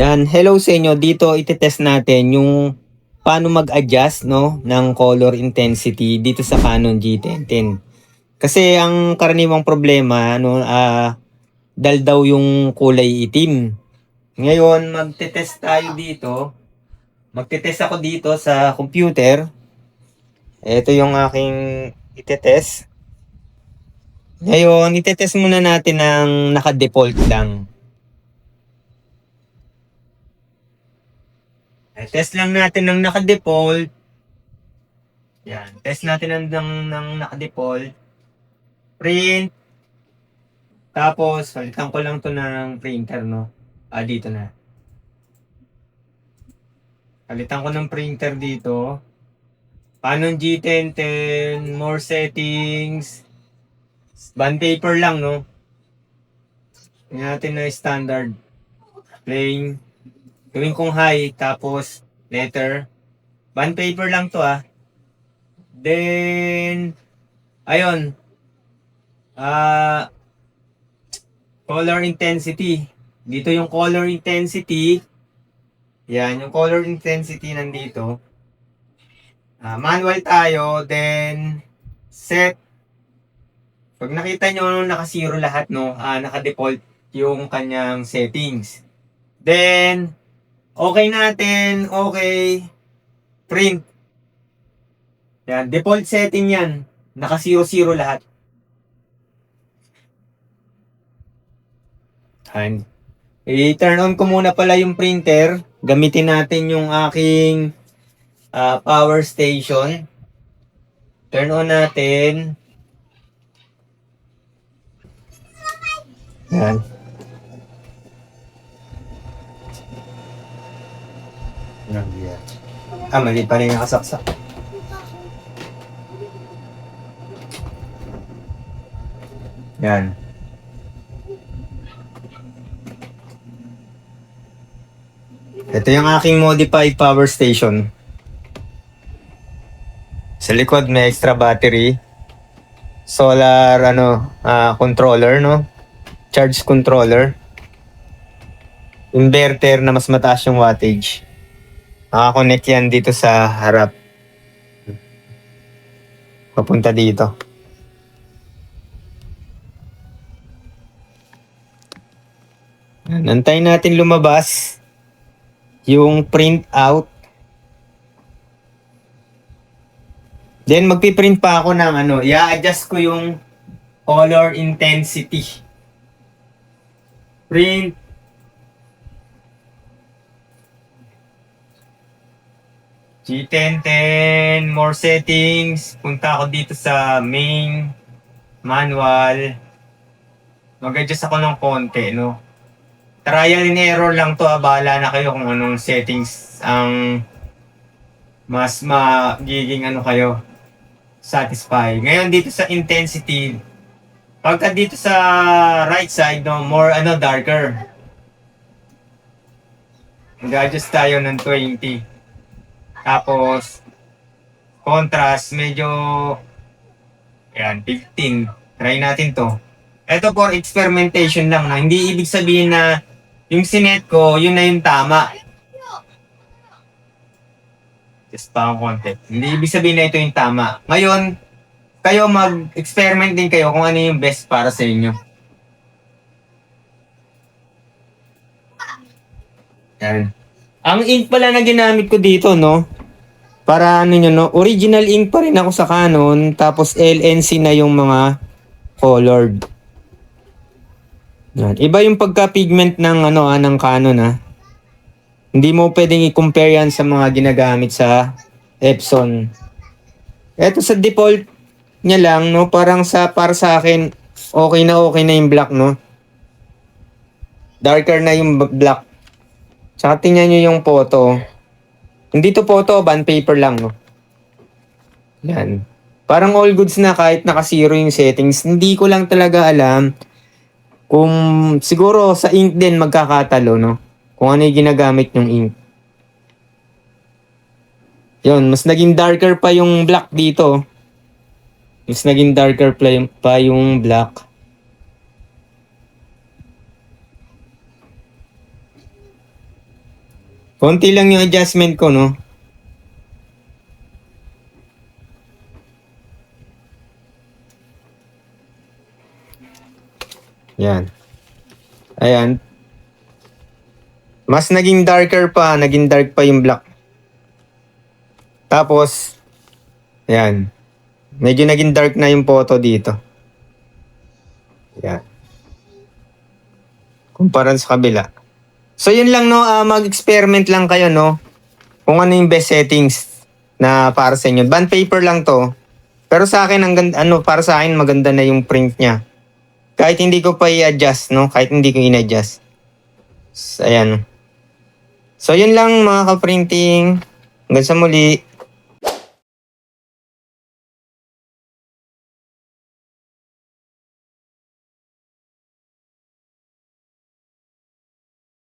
Yan, hello sa inyo. Dito itetest natin yung paano mag-adjust no ng color intensity dito sa Canon G1010. Kasi ang karaniwang problema dal daw yung kulay itim. Ngayon, magtetest tayo dito. Magtetest ako dito sa computer. Ito yung aking itetest. Ngayon, itetest muna natin ng naka-default lang. Test lang natin ng naka-default. Yan. Test natin ng naka-default. Print. Tapos, palitan ko lang to ng printer, no? Dito na. Palitan ko ng printer dito. Canon G1010. More settings. Bond paper lang, no? Tingnan natin na standard. Plain. Gawin kong high. Tapos, letter. Bond paper lang to, Then, ayun. Color intensity. Dito yung color intensity. Yan, yung color intensity nandito. Manual tayo, then set. Pag nakita nyo, naka-zero lahat, no? Naka-default yung kanyang settings. Then, okay natin, okay. Print. Yan, default setting yan. Naka-zero lahat. I-turn on ko muna pala yung printer. Gamitin natin yung aking power station. Turn on natin. Yan. Mali pa rin nakasaksak. Yan. Ito yung aking modified power station. Sa likod may extra battery. Solar controller, no? Charge controller. Inverter na mas mataas yung wattage. Nakakonect yan dito sa harap. Papunta dito. Antayin natin lumabas yung print out. Then magpiprint pa ako ng i-adjust ko yung color intensity. Print. G1010, more settings. Punta ako dito sa main, manual. Mag-adjust ako ng konti, no? Trial and error lang to, bahala na kayo kung anong settings ang mas magiging kayo satisfy. Ngayon dito sa intensity, pagka dito sa right side, no, more darker. Mag-adjust tayo ng 20. Tapos contrast medyo 15. Try natin to. Ito for experimentation lang, na hindi ibig sabihin na yung sinet ko, yun na yung tama. Just pa ang konti. Hindi ibig sabihin na ito yung tama. Ngayon, kayo mag-experiment din kayo kung ano yung best para sa inyo. Yan. Ang ink pala na ginamit ko dito, no? Para original ink pa rin ako sa Canon, tapos LNC na yung mga colored. Yan. Iba yung pagka-pigment ng ng Canon, Hindi mo pwedeng i-compare yan sa mga ginagamit sa Epson. Eto sa default niya lang, no, para sa akin okay na yung black, no. Darker na yung black. Tsaka tingnan nyo yung photo. Hindi to photo, bond paper lang, no. Yan. Parang all goods na kahit naka-zero yung settings. Hindi ko lang talaga alam kung siguro sa ink din magkakatalo, no? Kung ano yung ginagamit yung ink. Yun, mas naging darker pa yung black dito. Mas naging darker pa yung black. Konti lang yung adjustment ko, no? Yan. Ayan. Mas naging darker pa, naging dark pa yung black. Tapos, ayan. Medyo naging dark na yung photo dito. Ayan. Kumpara sa kabila. So yun lang, no, mag-experiment lang kayo, no, kung ano yung best settings na para sa inyo. Bond paper lang to. Pero sa akin, para sa akin, maganda na yung print niya. Kahit hindi ko pa i-adjust, no, kahit hindi ko in-adjust. Ayan. So yun lang mga ka-printing. Hanggang sa muli.